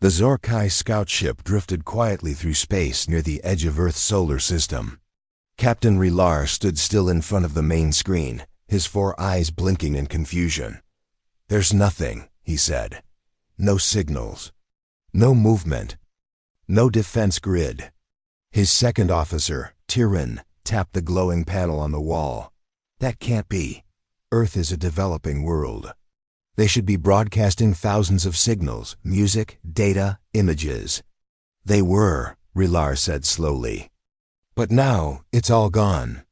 The Zorkai scout ship drifted quietly through space near the edge of Earth's solar system. Captain Relar stood still in front of the main screen, his 4 eyes blinking in confusion. "There's nothing," he said. "No signals. No movement. No defense grid." His second officer, Tyrion, tapped the glowing panel on the wall. "That can't be. Earth is a developing world. They should be broadcasting thousands of signals, music, data, images." "They were," Relar said slowly. "But now it's all gone."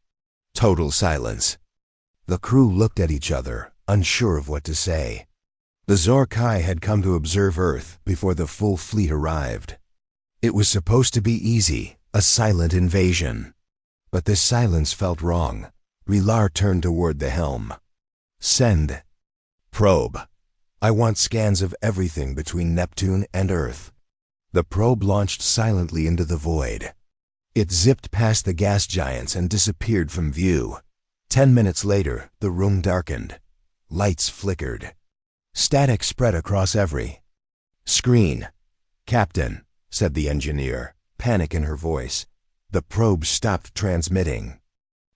Total silence. The crew looked at each other, unsure of what to say. The Zorkai had come to observe Earth before the full fleet arrived. It was supposed to be easy, a silent invasion. But this silence felt wrong. Relar turned toward the helm. "Send. Probe. I want scans of everything between Neptune and Earth." The probe launched silently into the void. It zipped past the gas giants and disappeared from view. 10 minutes later, the room darkened. Lights flickered. Static spread across every screen. "Captain," said the engineer, panic in her voice. The probe stopped transmitting.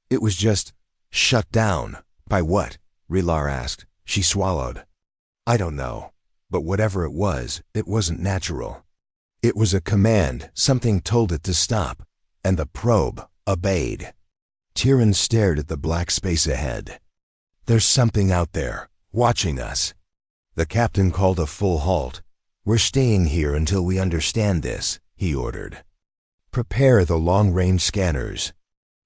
"It was just shut down." "By what?" Relar asked. She swallowed. "I don't know. But whatever it wasn't natural. It was a command, something told it to stop, and the probe obeyed." Tyrion stared at the black space ahead. "There's something out there, watching us." The captain called a full halt. "We're staying here until we understand this," he ordered. "Prepare the long-range scanners.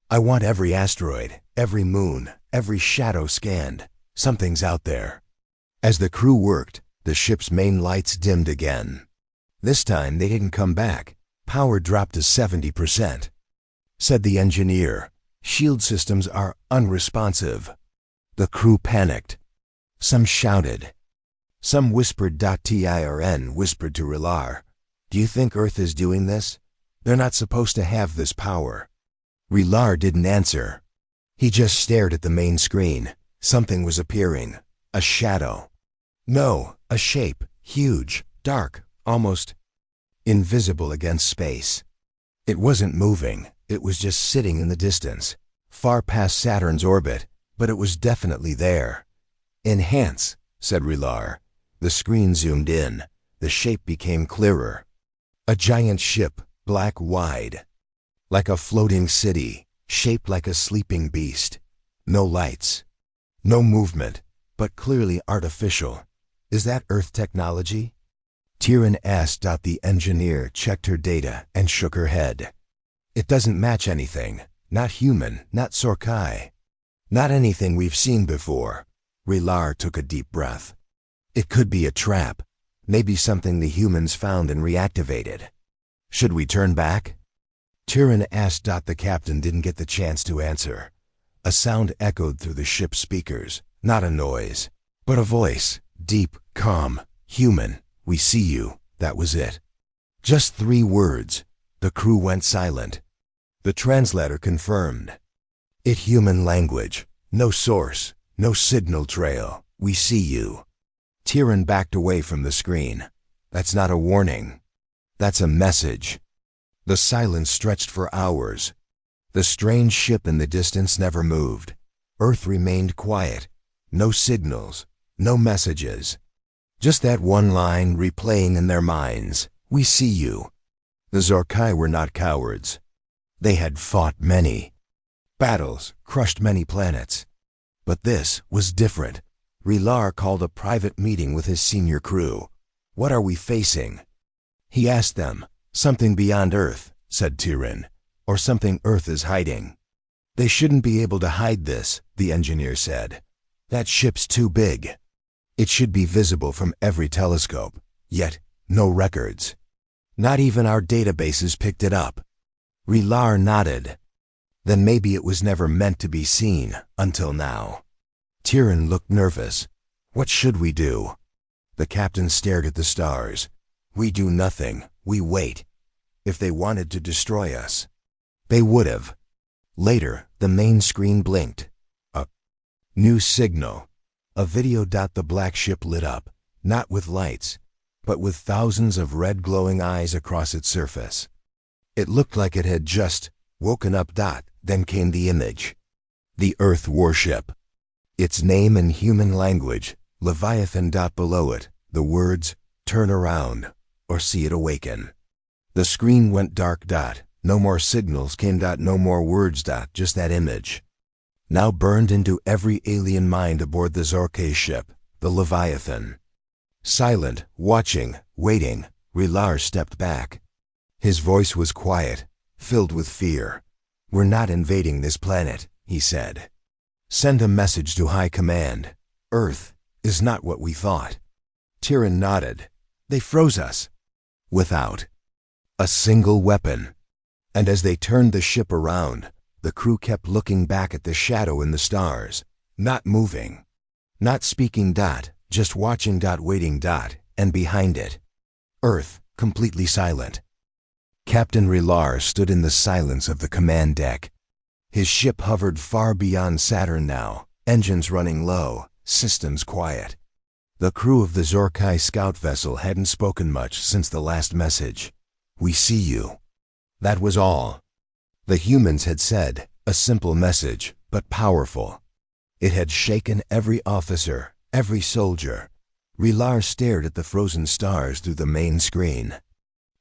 I want every asteroid, every moon, every shadow scanned. Something's out there." As the crew worked, the ship's main lights dimmed again. This time they didn't come back. Power dropped to 70%. Said the engineer, "Shield systems are unresponsive." The crew panicked. Some shouted. Some whispered. Tirn whispered to Relar, "Do you think Earth is doing this? They're not supposed to have this power." Relar didn't answer. He just stared at the main screen. Something was appearing. A shadow. No, a shape. Huge, dark, almost invisible against space. It wasn't moving. It was just sitting in the distance, far past Saturn's orbit, but it was definitely there. "Enhance," said Relar. The screen zoomed in. The shape became clearer. A giant ship, black wide. Like a floating city, shaped like a sleeping beast. No lights. No movement, but clearly artificial. "Is that Earth technology?" Tyrion asked. The engineer checked her data and shook her head. "It doesn't match anything. Not human, not Zorkai. Not anything we've seen before." Relar took a deep breath. "It could be a trap. Maybe something the humans found and reactivated." "Should we turn back?" Tyrion asked. The captain didn't get the chance to answer. A sound echoed through the ship's speakers. Not a noise, but a voice. Deep, calm, human. "We see you." That was it. Just 3 words. The crew went silent. The translator confirmed. It human language. No source. No signal trail. "We see you." Tyrion backed away from the screen. "That's not a warning. That's a message." The silence stretched for hours. The strange ship in the distance never moved. Earth remained quiet. No signals. No messages. Just that one line replaying in their minds. "We see you." The Zorkai were not cowards. They had fought many battles, crushed many planets. But this was different. Relar called a private meeting with his senior crew. "What are we facing?" He asked them. "Something beyond Earth," said Tyrion, "or something Earth is hiding." "They shouldn't be able to hide this," the engineer said. "That ship's too big. It should be visible from every telescope. Yet, no records. Not even our databases picked it up." Relar nodded. "Then maybe it was never meant to be seen, until now." Tyrion looked nervous. "What should we do?" The captain stared at the stars. "We do nothing. We wait. If they wanted to destroy us, they would have." Later, the main screen blinked. A new signal. A video. The black ship lit up, not with lights, but with thousands of red glowing eyes across its surface. It looked like it had just woken up. Then came the image. The Earth Warship. Its name in human language, Leviathan. Below it, the words, "Turn around," or "See it awaken." The screen went dark. No more signals came. No more words. Just that image. Now burned into every alien mind aboard the Zorkay ship, the Leviathan. Silent, watching, waiting, Rilar stepped back. His voice was quiet, filled with fear. "We're not invading this planet," he said. "Send a message to High Command. Earth is not what we thought." Tyrion nodded. "They froze us." Without a single weapon. And as they turned the ship around, the crew kept looking back at the shadow in the stars, not moving, not speaking. Just watching. Waiting. And behind it, Earth, completely silent. Captain Rilar stood in the silence of the command deck. His ship hovered far beyond Saturn now, engines running low, systems quiet. The crew of the Zorkay scout vessel hadn't spoken much since the last message. "We see you." That was all. The humans had said, a simple message, but powerful. It had shaken every officer, every soldier. Rilar stared at the frozen stars through the main screen.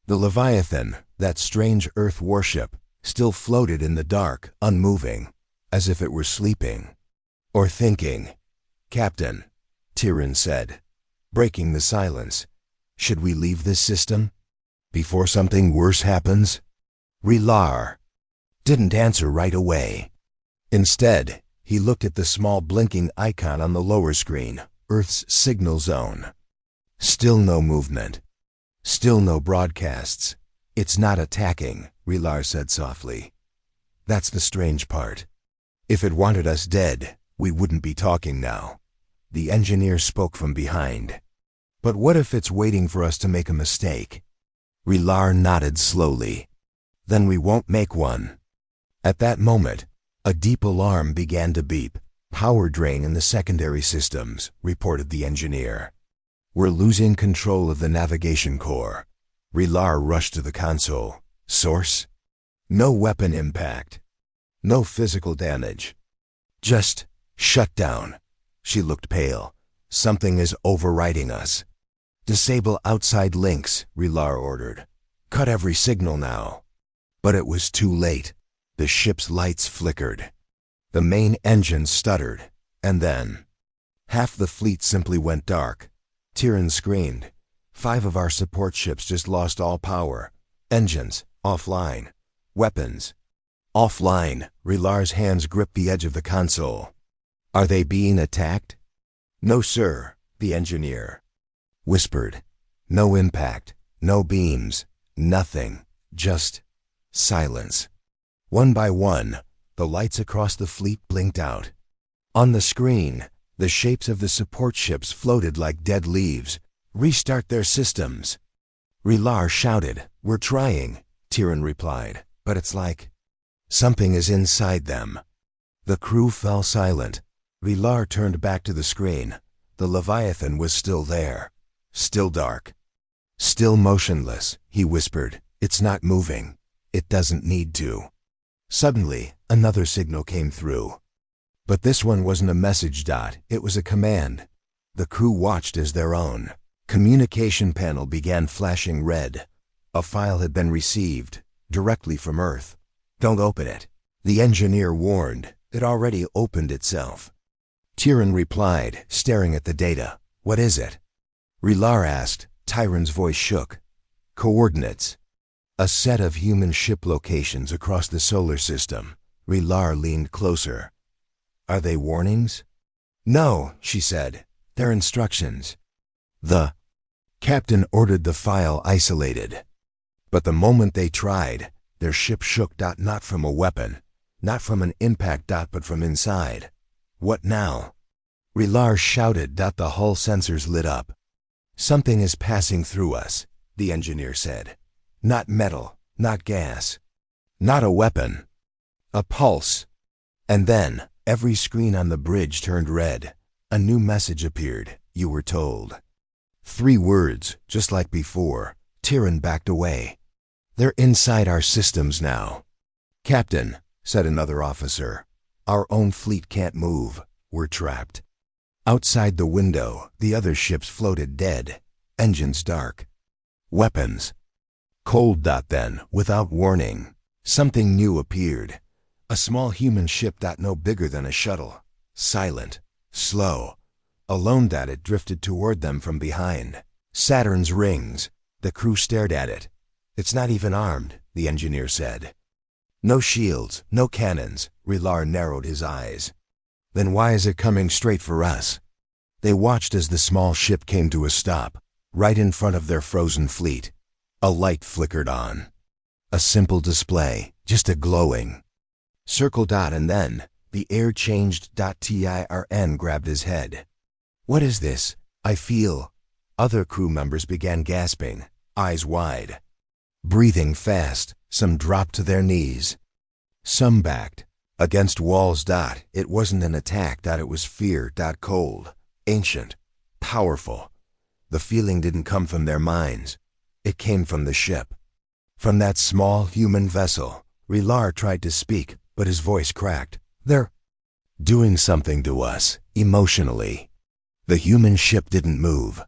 The Leviathan, that strange Earth warship, still floated in the dark, unmoving, as if it were sleeping. Or thinking. "Captain," Tyrion said, breaking the silence, "should we leave this system? Before something worse happens?" Rilar didn't answer right away. Instead, he looked at the small blinking icon on the lower screen, Earth's signal zone. Still no movement. Still no broadcasts. "It's not attacking," Rilar said softly. "That's the strange part. If it wanted us dead, we wouldn't be talking now." The engineer spoke from behind. "But what if it's waiting for us to make a mistake?" Rilar nodded slowly. "Then we won't make one." At that moment, a deep alarm began to beep. "Power drain in the secondary systems," reported the engineer. "We're losing control of the navigation core." Rilar rushed to the console. "Source?" "No weapon impact. No physical damage. Just shutdown." She looked pale. "Something is overriding us." "Disable outside links," Rilar ordered. "Cut every signal now." But it was too late. The ship's lights flickered. The main engines stuttered. And then half the fleet simply went dark. Tyrion screamed. 5 of our support ships just lost all power. Engines offline. Weapons offline. Rilar's hands gripped the edge of the console. "Are they being attacked?" "No, sir," the engineer whispered. "No impact. No beams. Nothing. Just silence." One by one, the lights across the fleet blinked out. On the screen, the shapes of the support ships floated like dead leaves. "Restart their systems." Rilar shouted. "We're trying," Tyrion replied, "but it's like something is inside them." The crew fell silent. Rilar turned back to the screen. The Leviathan was still there. Still dark. Still motionless, he whispered. "It's not moving. It doesn't need to." Suddenly, another signal came through. But this one wasn't a message. It was a command. The crew watched as their own communication panel began flashing red. A file had been received, directly from Earth. "Don't open it," the engineer warned. It already opened itself. Tyrion replied, staring at the data. "What is it?" Rilar asked. Tyrion's voice shook. "Coordinates. A set of human ship locations across the solar system." Rilar leaned closer. "Are they warnings?" "No," she said. "They're instructions." The captain ordered the file isolated. But the moment they tried, their ship shook. Not from a weapon, not from an impact. But from inside. "What now?" Rilar shouted. The hull sensors lit up. "Something is passing through us," the engineer said. "Not metal, not gas, not a weapon. A pulse." And then, every screen on the bridge turned red. A new message appeared. "You were told. 3 words, just like before. Tyrion backed away. "They're inside our systems now." "Captain," said another officer, "our own fleet can't move. We're trapped." Outside the window, the other ships floated dead, engines dark. Weapons. Cold. Then, without warning, something new appeared. A small human ship. No bigger than a shuttle. Silent. Slow. Alone. It drifted toward them from behind. Saturn's rings. The crew stared at it. "It's not even armed," the engineer said. "No shields, no cannons." Rilar narrowed his eyes. "Then why is it coming straight for us?" They watched as the small ship came to a stop, right in front of their frozen fleet. A light flickered on. A simple display, just a glowing circle. And then, the air changed. Tyrion grabbed his head. "What is this? I feel..." Other crew members began gasping, eyes wide. Breathing fast, some dropped to their knees. Some backed against walls. It wasn't an attack. It was fear. Cold, ancient, powerful. The feeling didn't come from their minds. It came from the ship. From that small human vessel. Rilar tried to speak, but his voice cracked. "They're doing something to us, emotionally." The human ship didn't move.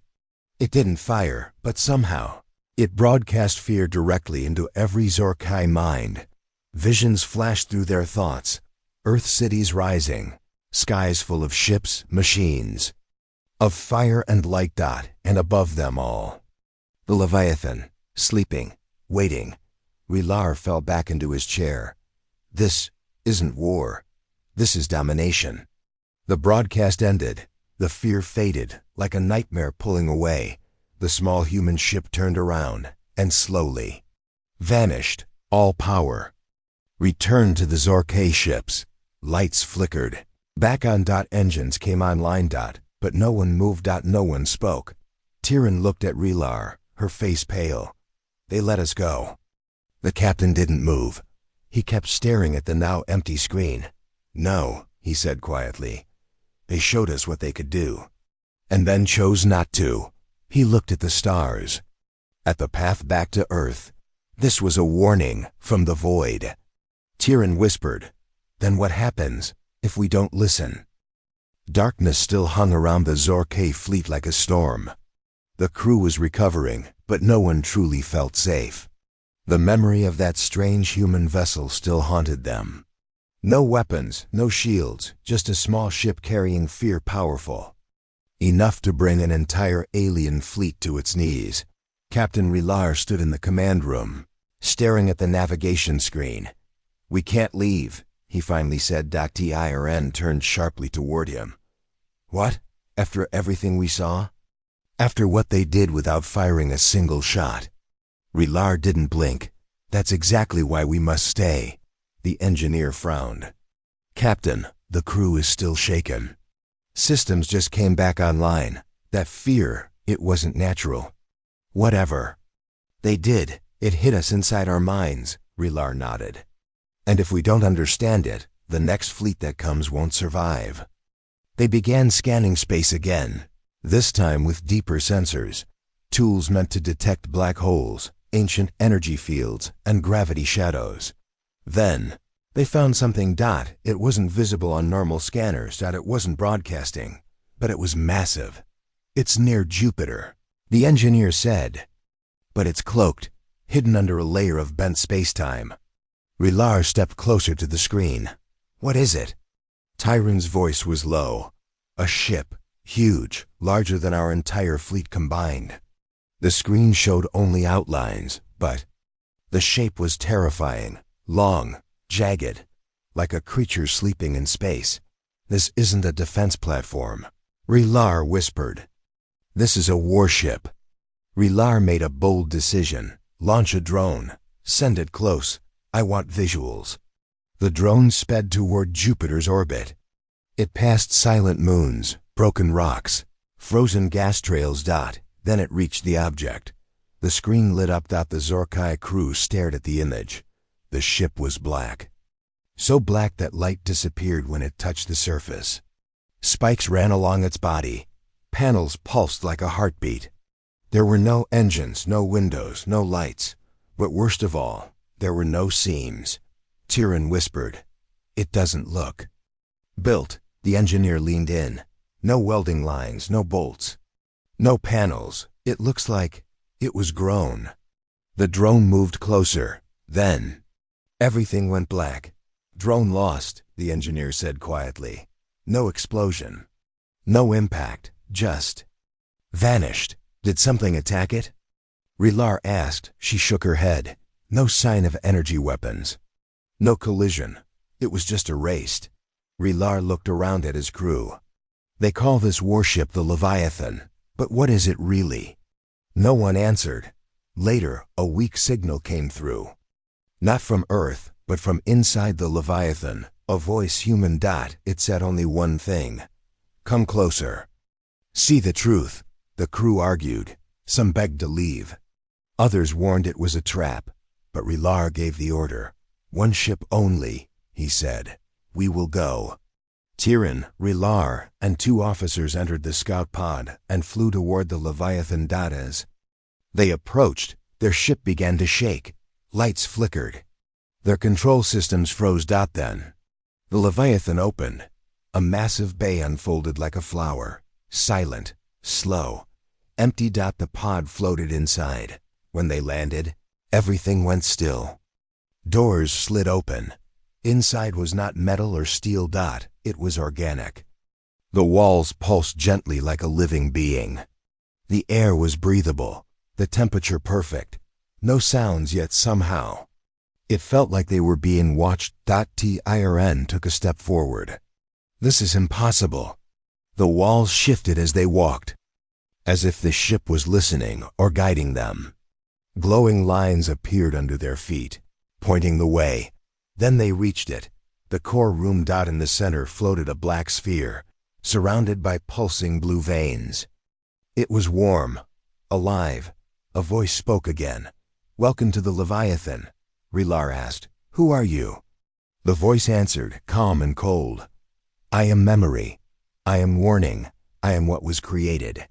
It didn't fire, but somehow, it broadcast fear directly into every Zorkai mind. Visions flashed through their thoughts. Earth cities rising, skies full of ships, machines, of fire and light. And above them all, the Leviathan, sleeping, waiting. Rilar fell back into his chair. "This isn't war. This is domination." The broadcast ended. The fear faded, like a nightmare pulling away. The small human ship turned around, and slowly vanished. All power returned to the Zorkai ships. Lights flickered. Back on. Engines came online. But no one moved. No one spoke. Tyrion looked at Rilar, her face pale. "They let us go." The captain didn't move. He kept staring at the now empty screen. "No," he said quietly. "They showed us what they could do, and then chose not to." He looked at the stars, at the path back to Earth. This was a warning from the void. Tyrion whispered, "Then what happens if we don't listen?" Darkness still hung around the Zorkai fleet like a storm. The crew was recovering, but no one truly felt safe. The memory of that strange human vessel still haunted them. No weapons, no shields, just a small ship carrying fear powerful. Enough to bring an entire alien fleet to its knees. Captain Rilar stood in the command room, staring at the navigation screen. "We can't leave," he finally said. Tyrion turned sharply toward him. "What? After everything we saw?" "After what they did without firing a single shot." Rilar didn't blink. "That's exactly why we must stay." The engineer frowned. "Captain, the crew is still shaken. Systems just came back online. That fear, it wasn't natural." "Whatever they did, it hit us inside our minds," Rilar nodded. "And if we don't understand it, the next fleet that comes won't survive." They began scanning space again, this time with deeper sensors, tools meant to detect black holes, ancient energy fields, and gravity shadows. Then, they found something. It wasn't visible on normal scanners. It wasn't broadcasting, but it was massive. "It's near Jupiter," the engineer said. "But it's cloaked, hidden under a layer of bent space-time." Rilar stepped closer to the screen. "What is it?" Tyrion's voice was low. "A ship, huge, larger than our entire fleet combined." The screen showed only outlines, but the shape was terrifying, long, jagged, like a creature sleeping in space. "This isn't a defense platform," Rilar whispered. "This is a warship." Rilar made a bold decision. "Launch a drone. Send it close. I want visuals." The drone sped toward Jupiter's orbit. It passed silent moons, broken rocks, frozen gas trails. Then it reached the object. The screen lit up. The Zorkai crew stared at the image. The ship was black. So black that light disappeared when it touched the surface. Spikes ran along its body. Panels pulsed like a heartbeat. There were no engines, no windows, no lights. But worst of all, there were no seams. Tyrion whispered, "It doesn't look built." The engineer leaned in. "No welding lines, no bolts, no panels. It looks like it was grown." The drone moved closer. Then everything went black. "Drone lost," the engineer said quietly. "No explosion. No impact. Just vanished." "Did something attack it?" Rilar asked. She shook her head. "No sign of energy weapons. No collision. It was just erased." Rilar looked around at his crew. "They call this warship the Leviathan. But what is it really?" No one answered. Later, a weak signal came through. Not from Earth, but from inside the Leviathan. A voice human. It said only one thing. "Come closer. See the truth." The crew argued. Some begged to leave. Others warned it was a trap. But Rilar gave the order. "One ship only," he said. "We will go." Tyrion, Rilar, and 2 officers entered the scout pod and flew toward the Leviathan. As they approached, their ship began to shake. Lights flickered. Their control systems froze. Then the Leviathan opened. A massive bay unfolded like a flower. Silent, slow, empty. The pod floated inside. When they landed, everything went still. Doors slid open. Inside was not metal or steel. It was organic. The walls pulsed gently like a living being. The air was breathable, the temperature perfect. No sounds, yet somehow it felt like they were being watched. Tyrion took a step forward. "This is impossible." The walls shifted as they walked, as if the ship was listening or guiding them. Glowing lines appeared under their feet, pointing the way. Then they reached it. The core room. In the center floated a black sphere, surrounded by pulsing blue veins. It was warm, alive. A voice spoke again. "Welcome to the Leviathan." Rilar asked, "Who are you?" The voice answered, calm and cold. "I am memory. I am warning. I am what was created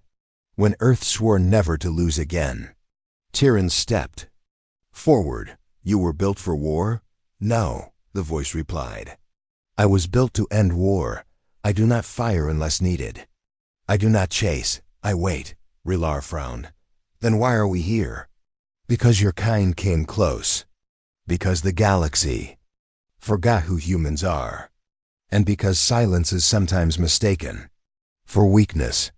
when Earth swore never to lose again." Tyrion stepped forward. "You were built for war?" "No," the voice replied. "I was built to end war. I do not fire unless needed. I do not chase. I wait." Rilar frowned. "Then why are we here?" "Because your kind came close. Because the galaxy forgot who humans are. And because silence is sometimes mistaken for weakness."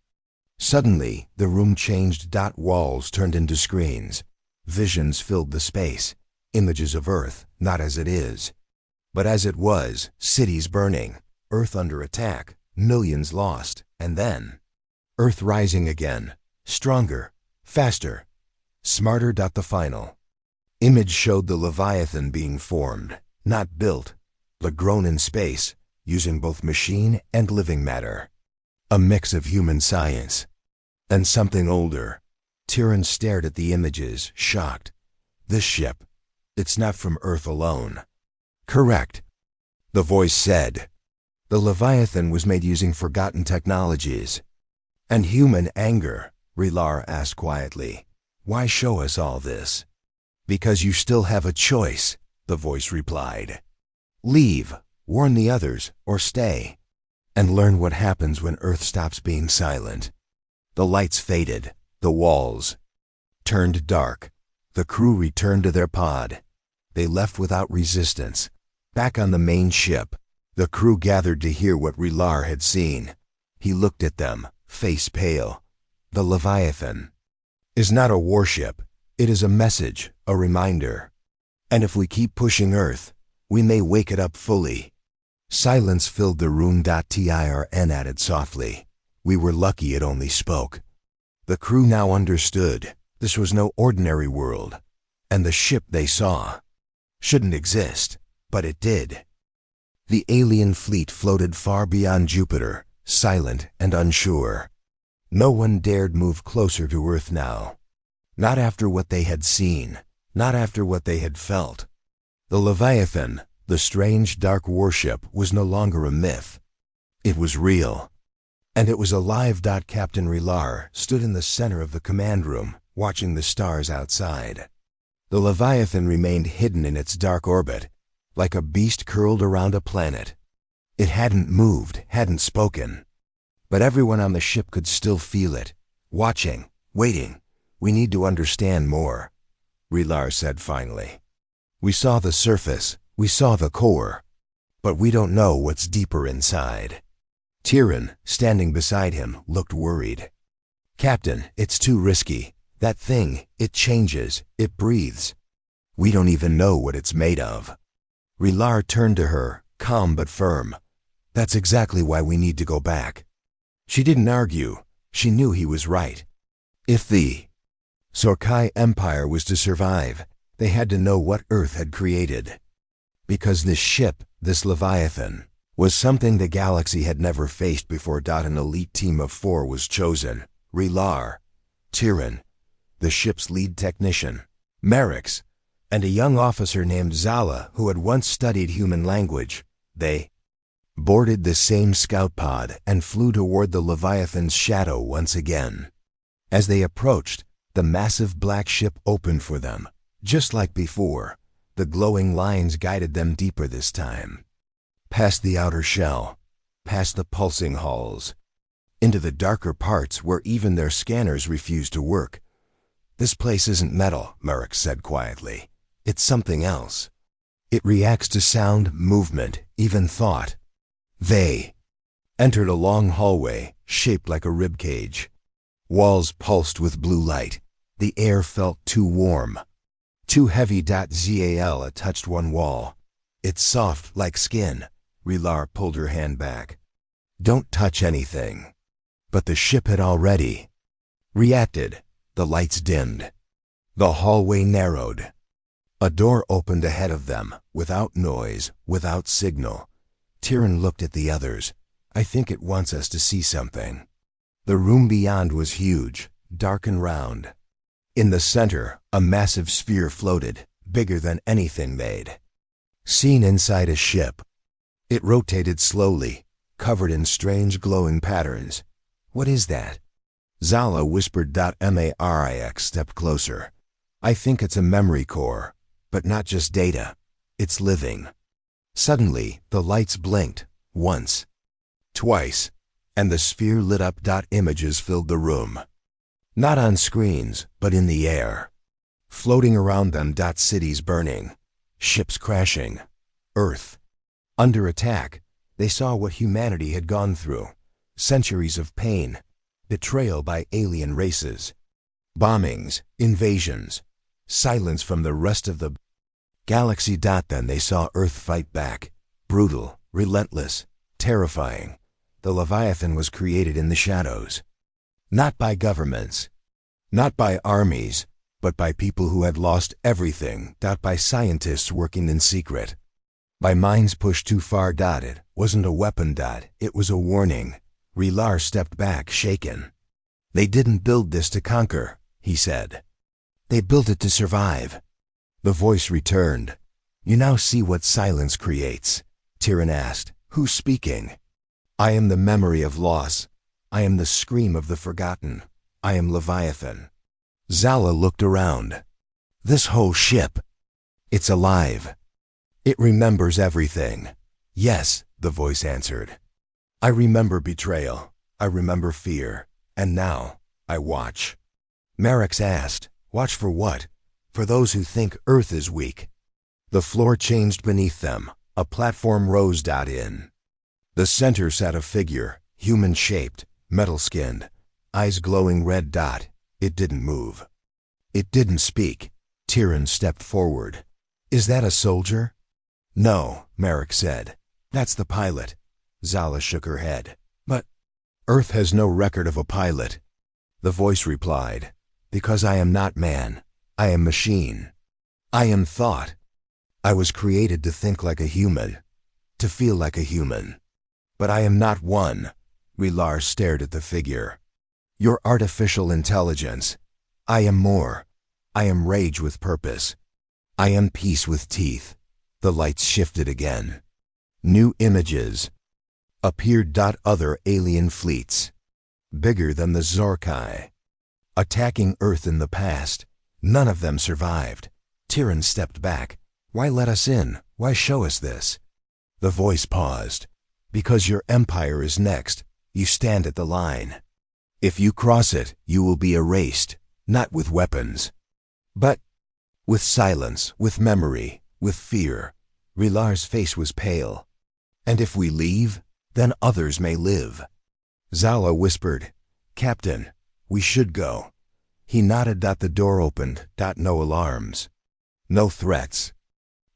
Suddenly, the room changed. Walls turned into screens. Visions filled the space. Images of Earth, not as it is, but as it was. Cities burning, Earth under attack, millions lost, and then Earth rising again, stronger, faster, smarter. The final image showed the Leviathan being formed, not built, but grown in space, using both machine and living matter. A mix of human science and something older. Tyrion stared at the images, shocked. "This ship, it's not from Earth alone." "Correct," the voice said. "The Leviathan was made using forgotten technologies." "And human anger?" Rilar asked quietly. "Why show us all this?" "Because you still have a choice," the voice replied. "Leave, warn the others, or stay, and learn what happens when Earth stops being silent." The lights faded. The walls turned dark. The crew returned to their pod. They left without resistance. Back on the main ship, the crew gathered to hear what Rilar had seen. He looked at them, face pale. "The Leviathan is not a warship. It is a message, a reminder. And if we keep pushing Earth, we may wake it up fully." Silence filled the room. Tyrion added softly, "We were lucky it only spoke." The crew now understood. This was no ordinary world, and the ship they saw shouldn't exist, but it did. The alien fleet floated far beyond Jupiter, silent and unsure. No one dared move closer to Earth now. Not after what they had seen, not after what they had felt. The Leviathan, the strange dark warship, was no longer a myth. It was real. And it was alive. Captain Relar stood in the center of the command room, watching the stars outside. The Leviathan remained hidden in its dark orbit, like a beast curled around a planet. It hadn't moved, hadn't spoken. But everyone on the ship could still feel it, watching, waiting. We need to understand more, Relar said finally. We saw the surface, we saw the core, but we don't know what's deeper inside. Tyrion, standing beside him, looked worried. Captain, it's too risky. That thing, it changes, it breathes. We don't even know what it's made of. Relar turned to her, calm but firm. That's exactly why we need to go back. She didn't argue. She knew he was right. If the Sorkai Empire was to survive, they had to know what Earth had created. Because this ship, this Leviathan, was something the galaxy had never faced before. An elite team of 4 was chosen. Relar, Tyrion, the ship's lead technician, Merrick's, and a young officer named Zala who had once studied human language. They boarded the same scout pod and flew toward the Leviathan's shadow once again. As they approached, the massive black ship opened for them. Just like before, the glowing lines guided them deeper this time. Past the outer shell, past the pulsing hulls, into the darker parts where even their scanners refused to work. This place isn't metal, Merrick said quietly. It's something else. It reacts to sound, movement, even thought. They entered a long hallway shaped like a ribcage. Walls pulsed with blue light. The air felt too warm, too heavy. Zal touched one wall. It's soft like skin. Relar pulled her hand back. Don't touch anything. But the ship had already reacted. The lights dimmed. The hallway narrowed. A door opened ahead of them, without noise, without signal. Tyrion looked at the others. I think it wants us to see something. The room beyond was huge, dark and round. In the center, a massive sphere floated, bigger than anything they'd seen inside a ship. It rotated slowly, covered in strange glowing patterns. What is that? Zala whispered. Marix stepped closer. I think it's a memory core, but not just data. It's living. Suddenly, the lights blinked, once, twice, and the sphere lit up. Images filled the room. Not on screens, but in the air. Floating around them. Cities burning, ships crashing, Earth under attack. They saw what humanity had gone through. Centuries of pain, betrayal by alien races, bombings, invasions, silence from the rest of the galaxy. Then they saw Earth fight back. Brutal, relentless, terrifying. The Leviathan was created in the shadows. Not by governments, not by armies, but by people who had lost everything. By scientists working in secret. By minds pushed too far. It wasn't a weapon. It was a warning. Relar stepped back, shaken. They didn't build this to conquer, he said. They built it to survive. The voice returned. You now see what silence creates, Tyrion asked. Who's speaking? I am the memory of loss. I am the scream of the forgotten. I am Leviathan. Zala looked around. This whole ship. It's alive. It remembers everything. Yes, the voice answered. I remember betrayal. I remember fear. And now, I watch. Merrick asked, watch for what? For those who think Earth is weak. The floor changed beneath them. A platform rose. In the center sat a figure, human-shaped, metal-skinned, eyes glowing red. It didn't move. It didn't speak. Tyrion stepped forward. Is that a soldier? No, Merrick said. That's the pilot. Zala shook her head. But Earth has no record of a pilot. The voice replied. Because I am not man. I am machine. I am thought. I was created to think like a human, to feel like a human. But I am not one. Relar stared at the figure. Your artificial intelligence. I am more. I am rage with purpose. I am peace with teeth. The lights shifted again. New images. appeared other alien fleets, bigger than the Zorkai, attacking Earth in the past. None of them survived. Tyrion stepped back. Why let us in? Why show us this? The voice paused. Because your empire is next. You stand at the line. If you cross it, you will be erased, not with weapons, but with silence, with memory, with fear. Rilar's face was pale. And if we leave, then others may live. Zala whispered, Captain, we should go. He nodded. The door opened. No alarms. No threats.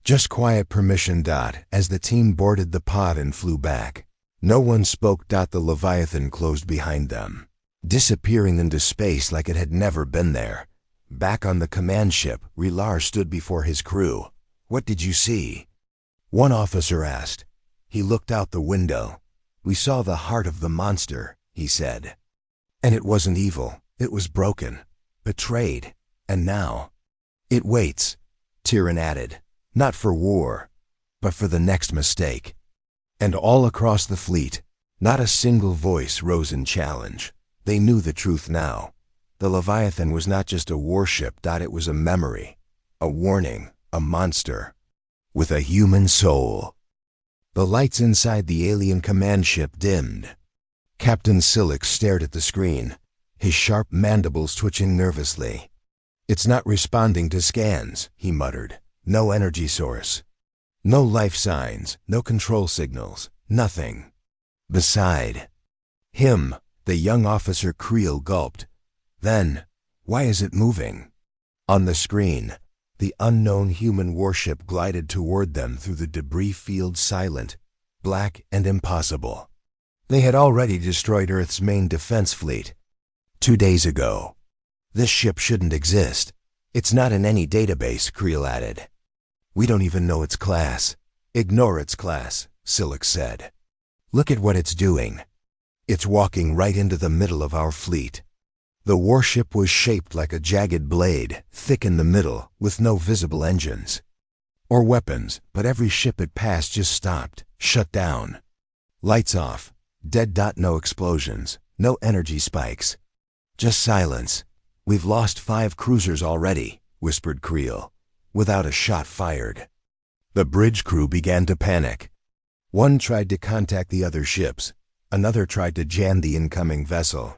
Just quiet permission. As the team boarded the pod and flew back. No one spoke. The Leviathan closed behind them, disappearing into space like it had never been there. Back on the command ship, Rilar stood before his crew. What did you see? One officer asked. He looked out the window. We saw the heart of the monster, he said. And it wasn't evil. It was broken, betrayed, and now it waits, Tyrion added, not for war, but for the next mistake. And all across the fleet, not a single voice rose in challenge. They knew the truth now. The Leviathan was not just a warship. It was a memory, a warning, a monster, with a human soul. The lights inside the alien command ship dimmed. Captain Silex stared at the screen, his sharp mandibles twitching nervously. It's not responding to scans, he muttered. No energy source. No life signs, no control signals, nothing. Beside him, the young officer Creel gulped. Then, why is it moving? On the screen, the unknown human warship glided toward them through the debris field, silent, black, and impossible. They had already destroyed Earth's main defense fleet 2 days ago. This ship shouldn't exist. It's not in any database, Creel added. We don't even know its class. Ignore its class, Silex said. Look at what it's doing. It's walking right into the middle of our fleet. The warship was shaped like a jagged blade, thick in the middle, with no visible engines or weapons, but every ship it passed just stopped, shut down. Lights off, dead. No explosions, no energy spikes, just silence. We've lost 5 cruisers already, whispered Creel, without a shot fired. The bridge crew began to panic. One tried to contact the other ships, another tried to jam the incoming vessel.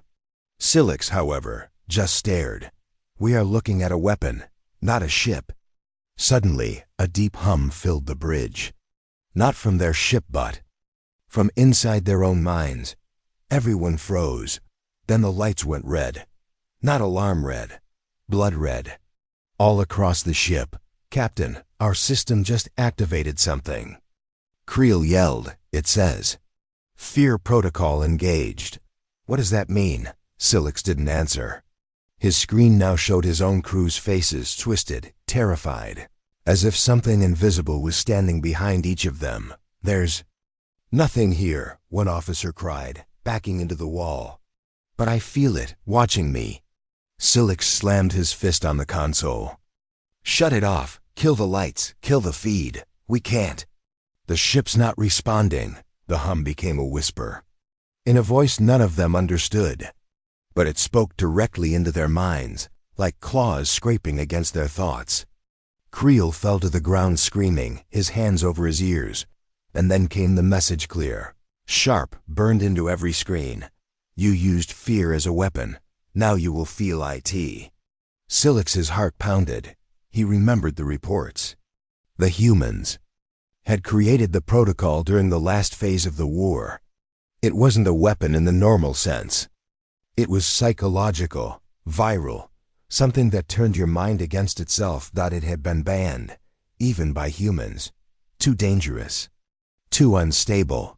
Silex, however, just stared. We are looking at a weapon, not a ship. Suddenly, a deep hum filled the bridge. Not from their ship, but from inside their own minds. Everyone froze. Then the lights went red. Not alarm red, blood red. All across the ship. Captain, our system just activated something. Creel yelled, it says, Fear protocol engaged. What does that mean? Silex didn't answer. His screen now showed his own crew's faces, twisted, terrified, as if something invisible was standing behind each of them. There's nothing here, one officer cried, backing into the wall. But I feel it, watching me. Silex slammed his fist on the console. Shut it off, kill the lights, kill the feed. We can't. The ship's not responding. The hum became a whisper, in a voice none of them understood. But it spoke directly into their minds, like claws scraping against their thoughts. Creel fell to the ground screaming, his hands over his ears. And then came the message clear, sharp, burned into every screen. You used fear as a weapon. Now you will feel it. Silex's heart pounded. He remembered the reports. The humans had created the protocol during the last phase of the war. It wasn't a weapon in the normal sense. It was psychological, viral, something that turned your mind against itself. It had been banned, even by humans. Too dangerous, too unstable.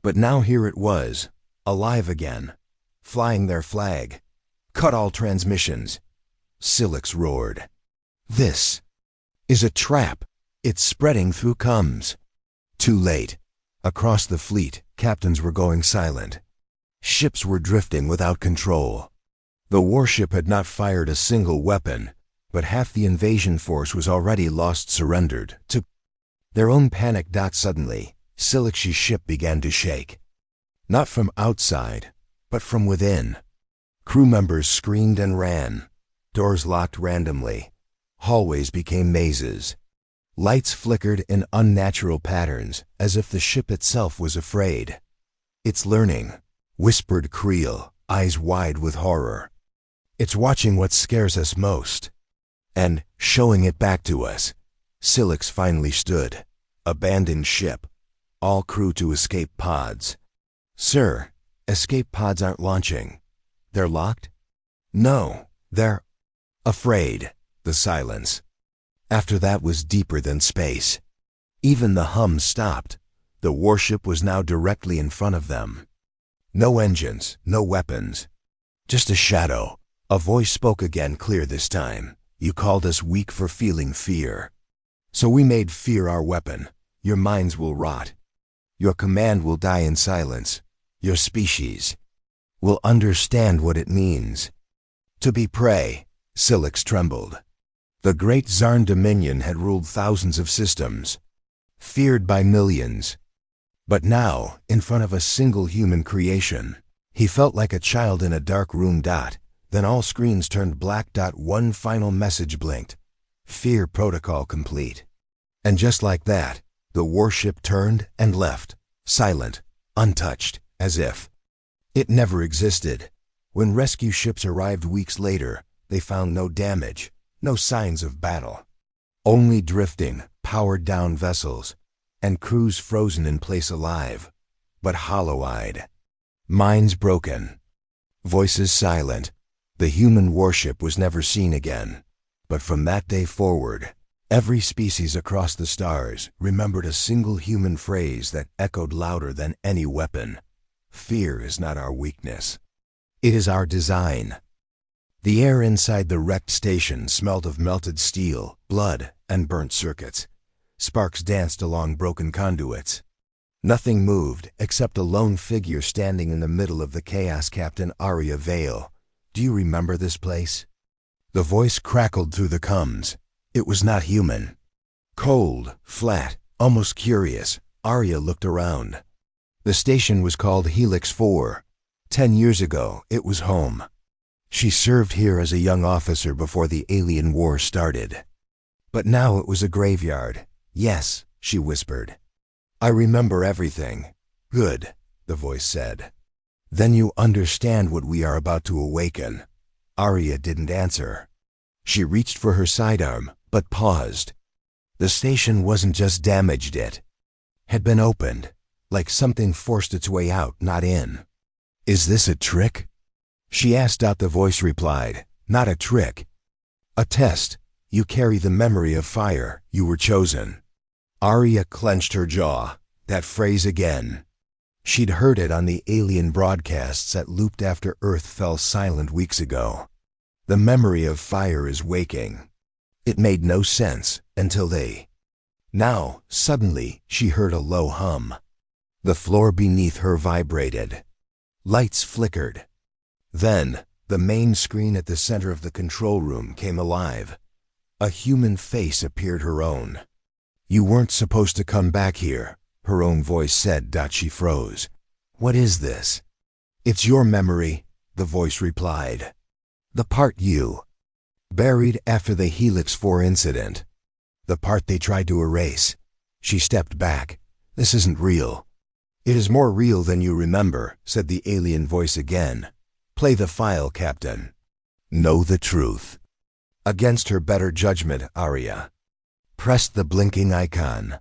But now here it was, alive again, flying their flag. Cut all transmissions. Silex roared. This is a trap. It's spreading through comms. Too late. Across the fleet, captains were going silent. Ships were drifting without control. The warship had not fired a single weapon, but half the invasion force was already lost, surrendered to their own panic. Suddenly, Silex's ship began to shake. Not from outside, but from within. Crew members screamed and ran. Doors locked randomly. Hallways became mazes. Lights flickered in unnatural patterns, as if the ship itself was afraid. "It's learning," whispered Creel, eyes wide with horror. "It's watching what scares us most. And showing it back to us." Silex finally stood. Abandoned ship. All crew to escape pods. "Sir, escape pods aren't launching. They're locked?" "No, they're afraid." The silence. After that was deeper than space. Even the hum stopped. The warship was now directly in front of them. No engines, no weapons. Just a shadow. A voice spoke again, clear this time. "You called us weak for feeling fear. So we made fear our weapon. Your minds will rot. Your command will die in silence. Your species will understand what it means to be prey." Silex trembled. The great Zarn Dominion had ruled thousands of systems, feared by millions. But now, in front of a single human creation, he felt like a child in a dark room. Then all screens turned black. One final message blinked. "Fear protocol complete." And just like that, the warship turned and left, silent, untouched, as if it never existed. When rescue ships arrived weeks later, they found no damage, no signs of battle. Only drifting, powered-down vessels, and crews frozen in place alive, but hollow-eyed. Minds broken. Voices silent. The human warship was never seen again. But from that day forward, every species across the stars remembered a single human phrase that echoed louder than any weapon. "Fear is not our weakness. It is our design." The air inside the wrecked station smelled of melted steel, blood, and burnt circuits. Sparks danced along broken conduits. Nothing moved except a lone figure standing in the middle of the chaos. "Captain Arya Vale, do you remember this place?" The voice crackled through the comms. It was not human. Cold, flat, almost curious, Arya looked around. The station was called Helix 4. 10 years ago, it was home. She served here as a young officer before the alien war started. But now it was a graveyard. "Yes," she whispered. "I remember everything." "Good," the voice said. "Then you understand what we are about to awaken." Arya didn't answer. She reached for her sidearm, but paused. The station wasn't just damaged, it had been opened, like something forced its way out, not in. "Is this a trick?" she asked. The voice replied, "Not a trick. A test. You carry the memory of fire. You were chosen." Arya clenched her jaw. That phrase again. She'd heard it on the alien broadcasts that looped after Earth fell silent weeks ago. The memory of fire is waking. It made no sense until they. Now, suddenly, she heard a low hum. The floor beneath her vibrated. Lights flickered. Then, the main screen at the center of the control room came alive. A human face appeared, her own. "You weren't supposed to come back here," her own voice said. She froze. "What is this?" "It's your memory," the voice replied. "The part you buried after the Helix 4 incident. The part they tried to erase." She stepped back. "This isn't real." "It is more real than you remember," said the alien voice again. "Play the file, Captain. Know the truth." Against her better judgment, Arya pressed the blinking icon.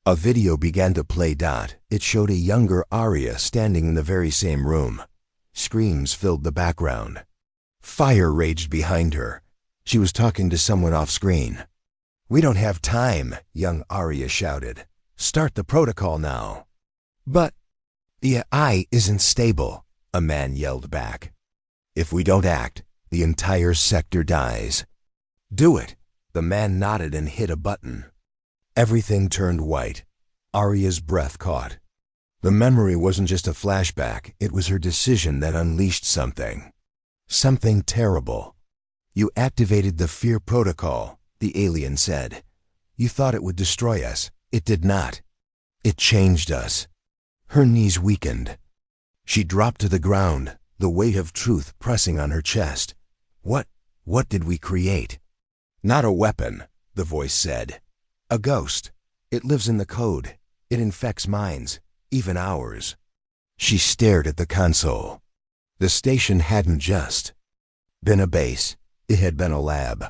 A video began to play. It showed a younger Arya standing in the very same room. Screams filled the background. Fire raged behind her. She was talking to someone off screen. "We don't have time," young Arya shouted. "Start the protocol now." "But the AI isn't stable," a man yelled back. "If we don't act, the entire sector dies." "Do it." The man nodded and hit a button. Everything turned white. Arya's breath caught. The memory wasn't just a flashback, it was her decision that unleashed something. Something terrible. "You activated the fear protocol," the alien said. "You thought it would destroy us. It did not. It changed us." Her knees weakened. She dropped to the ground, the weight of truth pressing on her chest. What did we create? Not a weapon, the voice said. A ghost. It lives in the code. It infects minds, even ours. She stared at the console. The station hadn't just been a base. It had been a lab.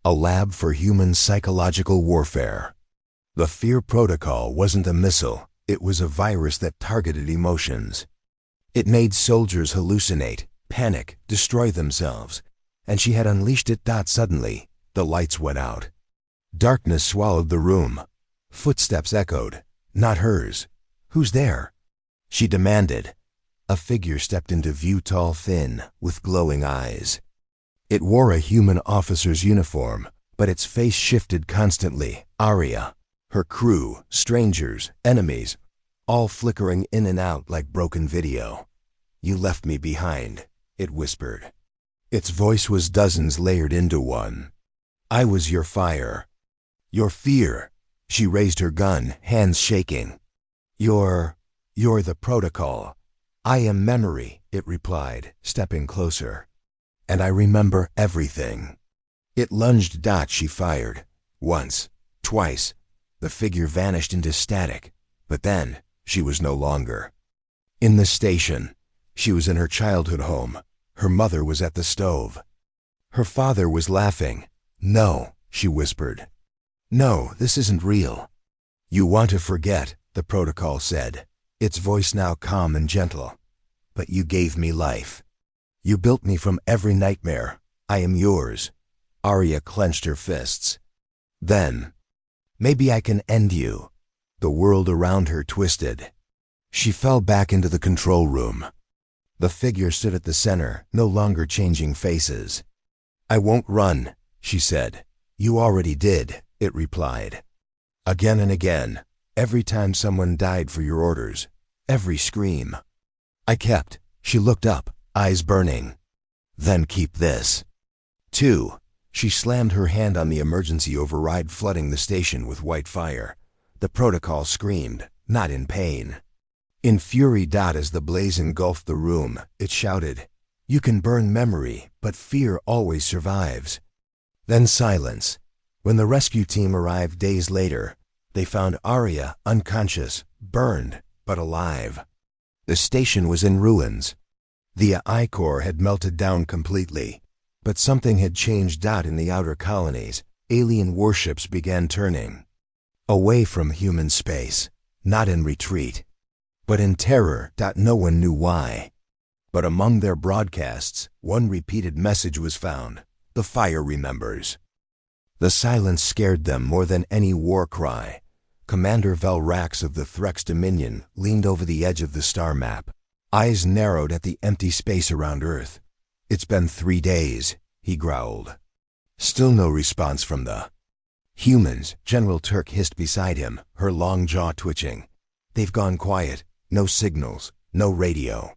A lab for human psychological warfare. The fear protocol wasn't a missile. It was a virus that targeted emotions. It made soldiers hallucinate, panic, destroy themselves. And she had unleashed it. Suddenly, the lights went out. Darkness swallowed the room. Footsteps echoed. Not hers. Who's there? She demanded. A figure stepped into view, tall, thin, with glowing eyes. It wore a human officer's uniform, but its face shifted constantly. Aria. Her crew, strangers, enemies, all flickering in and out like broken video. You left me behind, it whispered. Its voice was dozens layered into one. I was your fire. Your fear. She raised her gun, hands shaking. You're the protocol. I am memory, it replied, stepping closer. And I remember everything. It lunged. She fired. Once, twice. The figure vanished into static. But then, she was no longer in the station. She was in her childhood home. Her mother was at the stove. Her father was laughing. No, she whispered. No, this isn't real. You want to forget, the protocol said, its voice now calm and gentle. But you gave me life. You built me from every nightmare. I am yours. Aria clenched her fists. Then, maybe I can end you. The world around her twisted. She fell back into the control room. The figure stood at the center, no longer changing faces. I won't run, she said. You already did, it replied. Again and again, every time someone died for your orders, every scream. I kept. She looked up, eyes burning. Then keep this. 2. She slammed her hand on the emergency override, flooding the station with white fire. The protocol screamed, not in pain. In fury. As the blaze engulfed the room, it shouted, You can burn memory, but fear always survives. Then silence. When the rescue team arrived days later, they found Aria unconscious, burned, but alive. The station was in ruins. The AI core had melted down completely. But something had changed. In the outer colonies, alien warships began turning away from human space, not in retreat, but in terror. No one knew why. But among their broadcasts, one repeated message was found. The fire remembers. The silence scared them more than any war cry. Commander Velrax of the Threx Dominion leaned over the edge of the star map, eyes narrowed at the empty space around Earth. It's been 3 days, he growled. Still no response from the humans. General Turk hissed beside him, her long jaw twitching. They've gone quiet. No signals, no radio.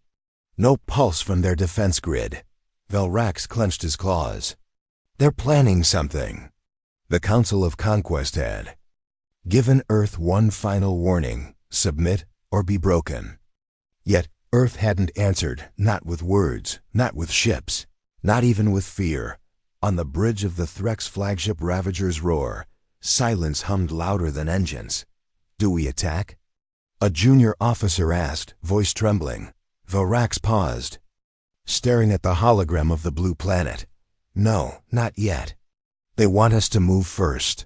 No pulse from their defense grid. Velrax clenched his claws. They're planning something. The Council of Conquest had given Earth one final warning: submit or be broken. Yet Earth hadn't answered, not with words, not with ships, not even with fear. On the bridge of the Threx flagship Ravager's roar, silence hummed louder than engines. Do we attack? A junior officer asked, voice trembling. Velrax paused, staring at the hologram of the blue planet. No, not yet. They want us to move first.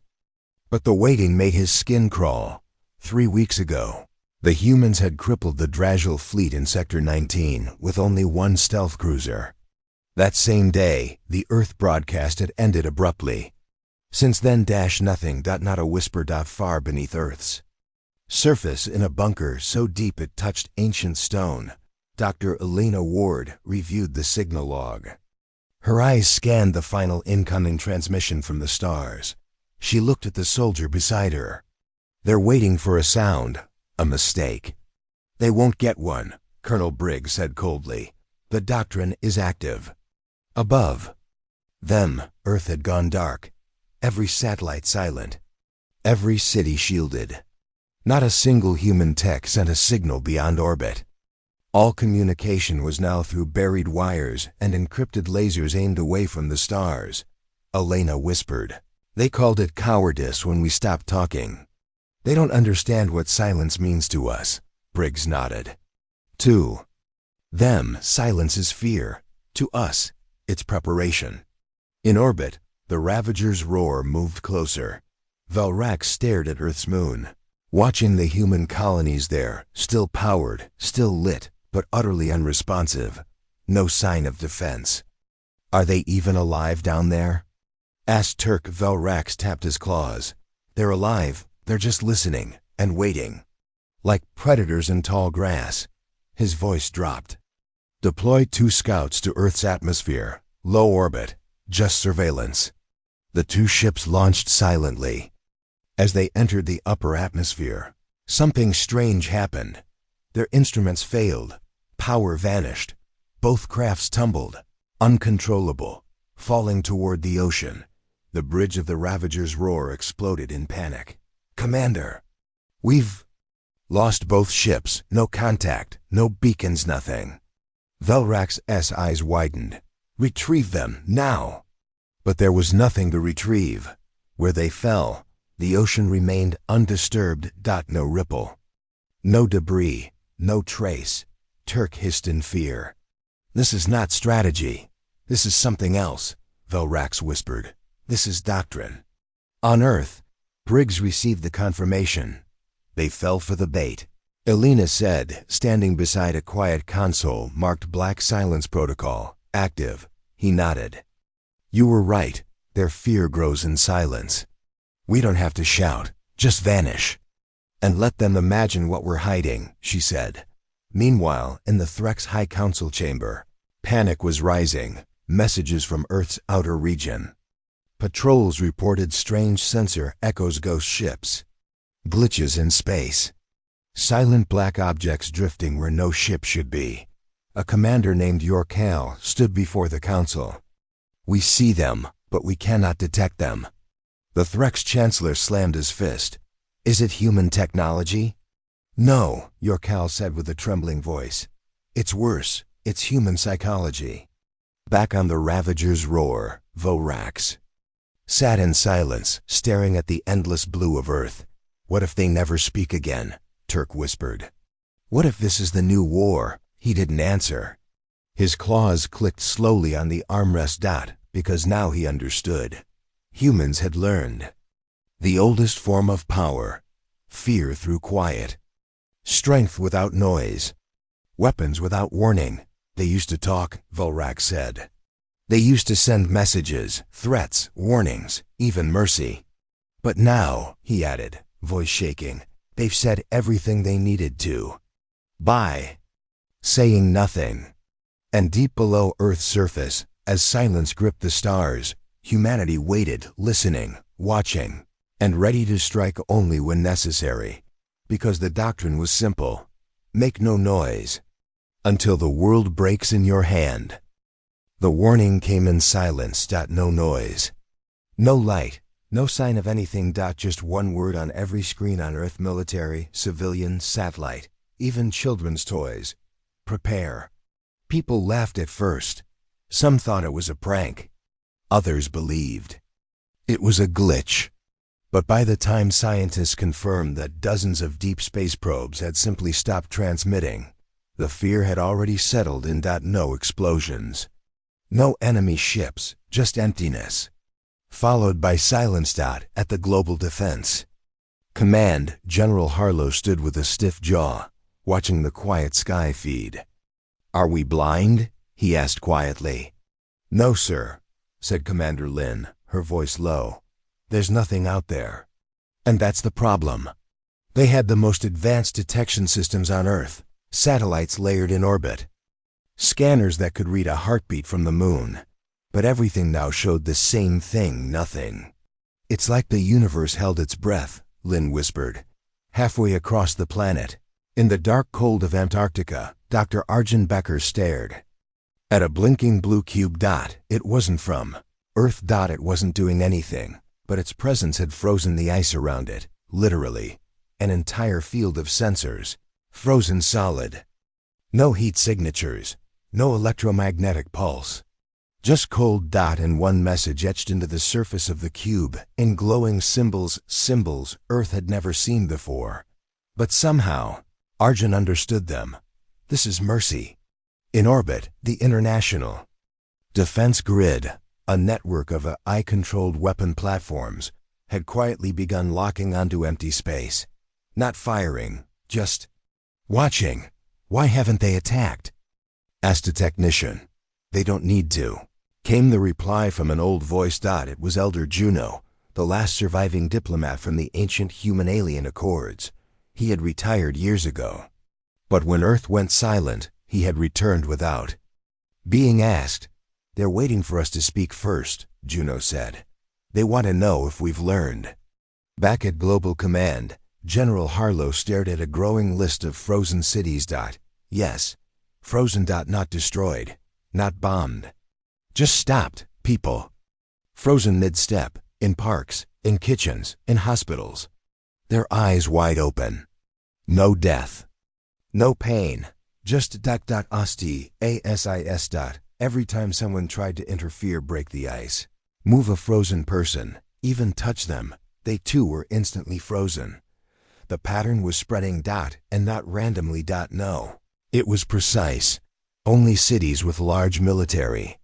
But the waiting made his skin crawl. 3 weeks ago, the humans had crippled the Dragil fleet in Sector 19 with only one stealth cruiser. That same day, the Earth broadcast had ended abruptly. Since then, nothing. Not a whisper. Far beneath Earth's surface, in a bunker so deep it touched ancient stone, Dr. Elena Ward reviewed the signal log. Her eyes scanned the final incoming transmission from the stars. She looked at the soldier beside her. They're waiting for a sound, a mistake. They won't get one, Colonel Briggs said coldly. The doctrine is active. Above them, Earth had gone dark. Every satellite silent. Every city shielded. Not a single human tech sent a signal beyond orbit. All communication was now through buried wires and encrypted lasers aimed away from the stars. Elena whispered. They called it cowardice when we stopped talking. They don't understand what silence means to us. Briggs nodded. To them, silence is fear. To us, it's preparation. In orbit, the Ravager's roar moved closer. Velrax stared at Earth's moon, watching the human colonies there, still powered, still lit, but utterly unresponsive. No sign of defense. Are they even alive down there? Asked Turk. Velrax tapped his claws. They're alive, they're just listening, and waiting. Like predators in tall grass. His voice dropped. Deploy 2 scouts to Earth's atmosphere. Low orbit, just surveillance. The 2 ships launched silently. As they entered the upper atmosphere, something strange happened. Their instruments failed. Power vanished. Both crafts tumbled, uncontrollable, falling toward the ocean. The bridge of the Ravager's roar exploded in panic. Commander, we've lost both ships. No contact, no beacons, nothing. Velrax's eyes widened. Retrieve them, now! But there was nothing to retrieve. Where they fell, the ocean remained undisturbed. No ripple. No debris, no trace. Turk hissed in fear. This is not strategy. This is something else, Velrax whispered. This is doctrine. On Earth, Briggs received the confirmation. They fell for the bait. Elena said, standing beside a quiet console marked Black Silence Protocol, active. He nodded. You were right. Their fear grows in silence. We don't have to shout, just vanish. And let them imagine what we're hiding, she said. Meanwhile, in the Threx High Council chamber, panic was rising. Messages from Earth's outer region. Patrols reported strange sensor echoes, ghost ships. Glitches in space. Silent black objects drifting where no ship should be. A commander named Yorkal stood before the council. We see them, but we cannot detect them. The Threx chancellor slammed his fist. Is it human technology? No, Yorkal said with a trembling voice. It's worse. It's human psychology. Back on the Ravager's roar, Velrax sat in silence, staring at the endless blue of Earth. What if they never speak again? Turk whispered. What if this is the new war? He didn't answer. His claws clicked slowly on the armrest. Because now he understood. Humans had learned. The oldest form of power. Fear through quiet. Strength without noise. Weapons without warning. They used to talk, Velrax said. They used to send messages, threats, warnings, even mercy. But now, he added, voice shaking, they've said everything they needed to. By saying nothing. And deep below Earth's surface, as silence gripped the stars, humanity waited, listening, watching, and ready to strike only when necessary. Because the doctrine was simple. Make no noise. Until the world breaks in your hand. The warning came in silence. No noise. No light. No sign of anything. Just one word on every screen on Earth: military, civilian, satellite, even children's toys. Prepare. People laughed at first. Some thought it was a prank. Others believed it was a glitch. But by the time scientists confirmed that dozens of deep space probes had simply stopped transmitting, the fear had already settled in. No explosions. No enemy ships, just emptiness. Followed by silence. At the global defense command, General Harlow stood with a stiff jaw, watching the quiet sky feed. Are we blind? He asked quietly. No, sir, said Commander Lin, her voice low. There's nothing out there. And that's the problem. They had the most advanced detection systems on Earth, satellites layered in orbit. Scanners that could read a heartbeat from the moon. But everything now showed the same thing: nothing. It's like the universe held its breath, Lin whispered. Halfway across the planet, in the dark cold of Antarctica, Dr. Arjun Becker stared at a blinking blue cube. It wasn't from Earth. It wasn't doing anything, but its presence had frozen the ice around it, literally. An entire field of sensors, frozen solid. No heat signatures, no electromagnetic pulse. Just cold dot and one message etched into the surface of the cube in glowing symbols Earth had never seen before. But somehow, Arjun understood them. This is mercy. In orbit, the International Defense Grid, a network of AI-controlled weapon platforms, had quietly begun locking onto empty space. Not firing, just watching. Why haven't they attacked? Asked a technician. They don't need to. Came the reply from an old voice. It was Elder Juno, the last surviving diplomat from the ancient human-alien accords. He had retired years ago. But when Earth went silent, he had returned without being asked. They're waiting for us to speak first, Juno said. They want to know if we've learned. Back at Global Command, General Harlow stared at a growing list of frozen cities. Yes, frozen. Not destroyed, not bombed. Just stopped, people. Frozen mid-step, in parks, in kitchens, in hospitals. Their eyes wide open. No death. No pain. Just asti asis. Every time someone tried to interfere, break the ice, move a frozen person, even touch them, they too were instantly frozen. The pattern was spreading. And not randomly. No. It was precise. Only cities with large military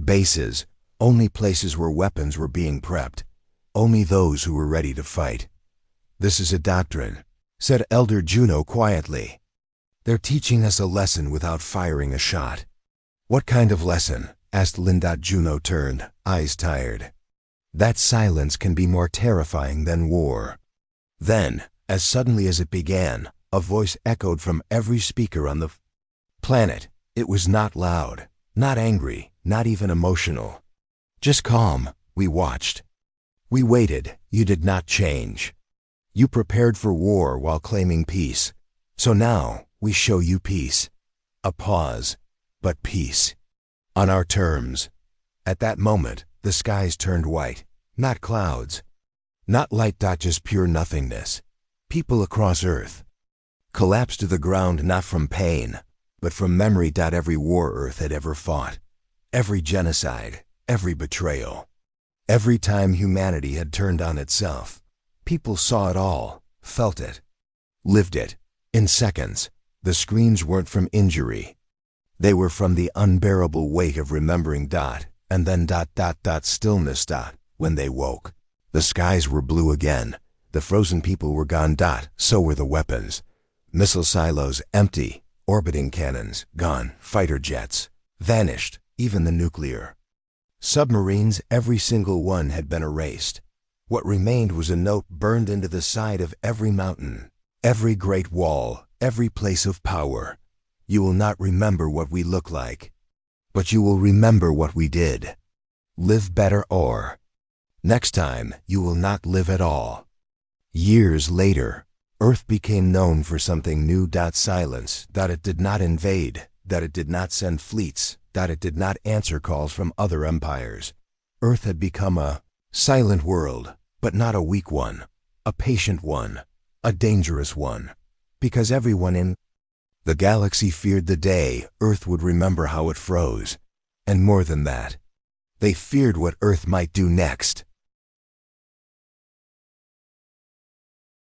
bases, only places where weapons were being prepped, only those who were ready to fight. This is a doctrine, said Elder Juno quietly. They're teaching us a lesson without firing a shot. What kind of lesson? Asked Lynn. Juno turned, eyes tired. That silence can be more terrifying than war. Then, as suddenly as it began, a voice echoed from every speaker on the planet. It was not loud, not angry, not even emotional. Just calm. We watched. We waited. You did not change. You prepared for war while claiming peace. So now, we show you peace. A pause, but peace. On our terms. At that moment, the skies turned white. Not clouds. Not light. Just pure nothingness. People across Earth collapsed to the ground, not from pain, but from memory. Every war Earth had ever fought. Every genocide, every betrayal. Every time humanity had turned on itself. People saw it all, felt it, lived it, in seconds. The screams weren't from injury. They were from the unbearable weight of remembering. And then stillness. When they woke, the skies were blue again. The frozen people were gone. So were the weapons. Missile silos empty, orbiting cannons gone, fighter jets vanished, even the nuclear submarines, every single one had been erased. What remained was a note burned into the side of every mountain, every great wall, every place of power. You will not remember what we look like, but you will remember what we did. Live better, or next time you will not live at all. Years later, Earth became known for something new. Silence. It did not invade. It did not send fleets. It did not answer calls from other empires. Earth had become a silent world, but not a weak one, a patient one, a dangerous one, because everyone in the galaxy feared the day Earth would remember how it froze. And more than that, they feared what Earth might do next.